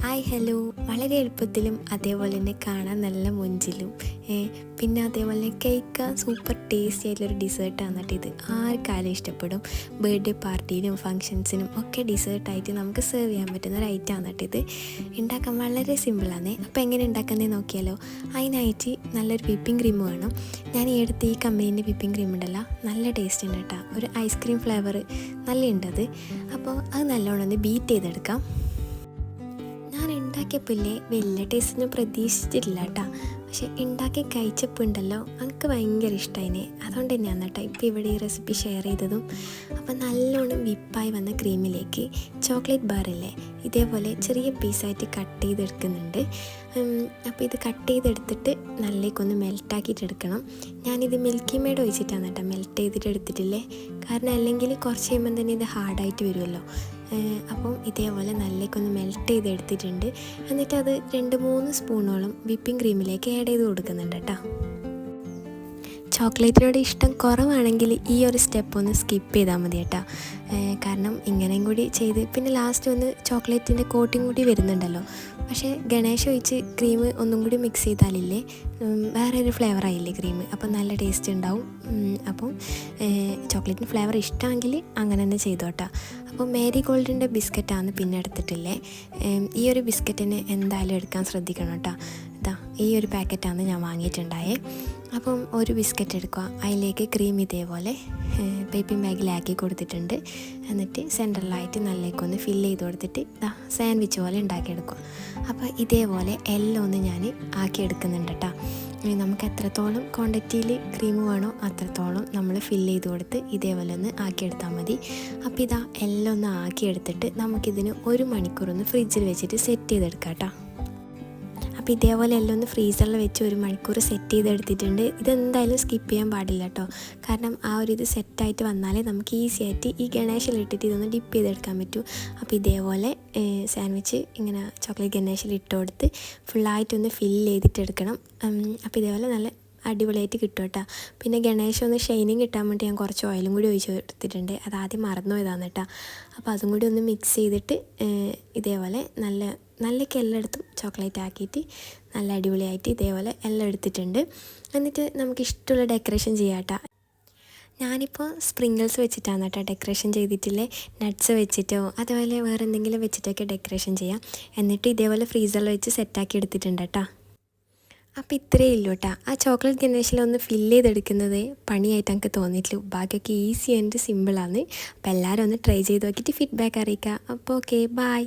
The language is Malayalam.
ഹായ് ഹലോ, വളരെ എളുപ്പത്തിലും അതേപോലെ തന്നെ കാണാൻ നല്ല മൊഞ്ചിലും പിന്നെ അതേപോലെ കഴിക്കാൻ സൂപ്പർ ടേസ്റ്റി ആയിട്ടുള്ളൊരു ഡിസേർട്ടാണ് കേട്ടോ ഇത്. ആർക്കാലും ഇഷ്ടപ്പെടും. ബർത്ത്ഡേ പാർട്ടിയിലും ഫങ്ഷൻസിനും ഒക്കെ ഡിസേർട്ടായിട്ട് നമുക്ക് സെർവ് ചെയ്യാൻ പറ്റുന്ന ഒരു ഐറ്റമാണ് കേട്ടോ ഇത്. ഉണ്ടാക്കാൻ വളരെ സിമ്പിളാണ്. അപ്പോൾ എങ്ങനെ ഉണ്ടാക്കുന്നത് നോക്കിയാലോ. അതിനായിട്ട് നല്ലൊരു വിപ്പിംഗ് ക്രീം വേണം. ഞാൻ ഈ അടുത്ത് ഈ കമ്പനീൻ്റെ വിപ്പിംഗ് ക്രീം ഉണ്ടല്ലോ, നല്ല ടേസ്റ്റ് ഉണ്ട് കേട്ടോ. ഒരു ഐസ്ക്രീം ഫ്ലേവർ നല്ല ഉണ്ടത്. അപ്പോൾ അത് നല്ലോണം ഒന്ന് ബീറ്റ് ചെയ്തെടുക്കാം. ഞാൻ ഉണ്ടാക്കിയപ്പോൾ വലിയ ടേസ്റ്റൊന്നും പ്രതീക്ഷിച്ചിട്ടില്ല കേട്ടോ. പക്ഷെ ഉണ്ടാക്കി കഴിച്ചപ്പോൾ ഉണ്ടല്ലോ എനിക്ക് ഭയങ്കര ഇഷ്ടമായിനെ. അതുകൊണ്ട് തന്നെയാണ് കേട്ടോ ഇപ്പോൾ ഇവിടെ ഈ റെസിപ്പി ഷെയർ ചെയ്തതും. അപ്പോൾ നല്ലോണം വിപ്പായി വന്ന ക്രീമിലേക്ക് ചോക്ലേറ്റ് ബാറില്ലേ ഇതേപോലെ ചെറിയ പീസായിട്ട് കട്ട് ചെയ്തെടുക്കുന്നുണ്ട്. അപ്പോൾ ഇത് കട്ട് ചെയ്തെടുത്തിട്ട് നല്ലേക്കൊന്ന് മെൽറ്റാക്കിയിട്ട് എടുക്കണം. ഞാനിത് മിൽക്കി മെയ്ഡ് ഒഴിച്ചിട്ടാണ് കേട്ടോ മെൽറ്റ് ചെയ്തിട്ട് എടുത്തിട്ടില്ലേ. കാരണം അല്ലെങ്കിൽ കുറച്ച് കഴിയുമ്പം തന്നെ ഇത് ഹാർഡായിട്ട് വരുമല്ലോ. അപ്പം ഇതേപോലെ നല്ലേക്കൊന്ന് മെൽറ്റ് ചെയ്തെടുത്തിട്ടുണ്ട്. എന്നിട്ട് അത് 2-3 സ്പൂണോളം വിപ്പിംഗ് ക്രീമിലേക്ക് ആഡ് ചെയ്ത് കൊടുക്കുന്നുണ്ട് കേട്ടോ. ചോക്ലേറ്റിനോട് ഇഷ്ടം കുറവാണെങ്കിൽ ഈ ഒരു സ്റ്റെപ്പ് ഒന്ന് സ്കിപ്പ് ചെയ്താൽ മതി കേട്ടോ. കാരണം ഇങ്ങനെയും കൂടി ചെയ്ത് പിന്നെ ലാസ്റ്റ് ഒന്ന് ചോക്ലേറ്റിൻ്റെ കോട്ടിങ് കൂടി വരുന്നുണ്ടല്ലോ. പക്ഷേ ഗണേശ് ഒഴിച്ച് ക്രീം ഒന്നും കൂടി മിക്സ് ചെയ്താലില്ലേ വേറെ ഒരു ഫ്ലേവറായില്ലേ ക്രീം. അപ്പം നല്ല ടേസ്റ്റ് ഉണ്ടാവും. അപ്പം ചോക്ലേറ്റിന് ഫ്ലേവർ ഇഷ്ടമെങ്കിൽ അങ്ങനെ തന്നെ ചെയ്തോട്ടോ. അപ്പോൾ മേരി ഗോൾഡിൻ്റെ ബിസ്ക്കറ്റാണ് പിന്നെ എടുത്തിട്ടില്ലേ. ഈ ഒരു ബിസ്ക്കറ്റിന് എന്തായാലും എടുക്കാൻ ശ്രദ്ധിക്കണം കേട്ടോ. ഈ ഒരു പാക്കറ്റാണ് ഞാൻ വാങ്ങിയിട്ടുണ്ടായേ. അപ്പം ഒരു ബിസ്ക്കറ്റ് എടുക്കുക, അതിലേക്ക് ക്രീം ഇതേപോലെ പൈപ്പിംഗ് ബാഗിലാക്കി കൊടുത്തിട്ടുണ്ട്. എന്നിട്ട് സെൻറ്ററിലായിട്ട് നല്ലേക്കൊന്ന് ഫില്ല് ചെയ്ത് കൊടുത്തിട്ട് സാൻഡ്വിച്ച് പോലെ ഉണ്ടാക്കിയെടുക്കുക. അപ്പോൾ ഇതേപോലെ എല്ലാം ഒന്ന് ഞാൻ ആക്കിയെടുക്കുന്നുണ്ട് കേട്ടോ. നമുക്ക് എത്രത്തോളം ക്വാണ്ടിറ്റിയിൽ ക്രീം വേണോ അത്രത്തോളം നമ്മൾ ഫില്ല് ചെയ്ത് കൊടുത്ത് ഇതേപോലെ ഒന്ന് ആക്കിയെടുത്താൽ മതി. അപ്പോൾ എല്ലാം ഒന്ന് ആക്കിയെടുത്തിട്ട് നമുക്കിതിന് 1 മണിക്കൂറൊന്ന് ഫ്രിഡ്ജിൽ വെച്ചിട്ട് സെറ്റ് ചെയ്തെടുക്കാം കേട്ടോ. അപ്പോൾ ഇതേപോലെ എല്ലാം ഒന്ന് ഫ്രീസറിൽ വെച്ച് 1 മണിക്കൂർ സെറ്റ് ചെയ്തെടുത്തിട്ടുണ്ട്. ഇതെന്തായാലും സ്കിപ്പ് ചെയ്യാൻ പാടില്ല കേട്ടോ. കാരണം ആ ഒരു ഇത് സെറ്റായിട്ട് വന്നാലേ നമുക്ക് ഈസി ആയിട്ട് ഈ ഗണേശിലിട്ടിട്ട് ഇതൊന്ന് ഡിപ്പ് ചെയ്തെടുക്കാൻ പറ്റൂ. അപ്പോൾ ഇതേപോലെ സാൻഡ്വിച്ച് ഇങ്ങനെ ചോക്ലേറ്റ് ഗണേശിൽ ഇട്ട് കൊടുത്ത് ഫുള്ളായിട്ടൊന്ന് ഫില്ല് ചെയ്തിട്ടെടുക്കണം. അപ്പോൾ ഇതേപോലെ നല്ല അടിപൊളിയായിട്ട് കിട്ടും കേട്ടോ. പിന്നെ ഗണേശ ഒന്ന് ഷൈനിങ് കിട്ടാൻ വേണ്ടി ഞാൻ കുറച്ച് ഓയിലും കൂടി ഒഴിച്ച് കൊടുത്തിട്ടുണ്ട്. അതാദ്യം മറന്നു പോയതാണ് കേട്ടോ. അപ്പോൾ അതും കൂടി ഒന്ന് മിക്സ് ചെയ്തിട്ട് ഇതേപോലെ നല്ലൊക്കെ എല്ലായിടത്തും ചോക്ലേറ്റ് ആക്കിയിട്ട് നല്ല അടിപൊളിയായിട്ട് ഇതേപോലെ എല്ലാം എടുത്തിട്ടുണ്ട്. എന്നിട്ട് നമുക്ക് ഇഷ്ടമുള്ള ഡെക്കറേഷൻ ചെയ്യാം കേട്ടോ. ഞാനിപ്പോൾ സ്പ്രിങ്കിൾസ് വെച്ചിട്ടാണ് കേട്ടോ ഡെക്കറേഷൻ ചെയ്തിട്ടില്ലേ. നട്ട്സ് വെച്ചിട്ടോ അതുപോലെ വേറെ എന്തെങ്കിലും വെച്ചിട്ടൊക്കെ ഡെക്കറേഷൻ ചെയ്യാം. എന്നിട്ട് ഇതേപോലെ ഫ്രീസറിൽ വെച്ച് സെറ്റാക്കി എടുത്തിട്ടുണ്ട് കേട്ടോ. അപ്പോൾ ഇത്രയേ ഉള്ളൂ കേട്ടോ. ആ ചോക്ലേറ്റ് ഗണേശിലൊന്ന് ഫില്ല് ചെയ്തെടുക്കുന്നത് പണിയായിട്ട് എനിക്ക് തോന്നിയിട്ടുള്ളൂ. ബാക്കിയൊക്കെ ഈസി ആൻഡ് സിമ്പിളാണ്. അപ്പോൾ എല്ലാവരും ഒന്ന് ട്രൈ ചെയ്ത് നോക്കിയിട്ട് ഫീഡ്ബാക്ക് അറിയിക്കുക. അപ്പോൾ ഓക്കെ, ബൈ.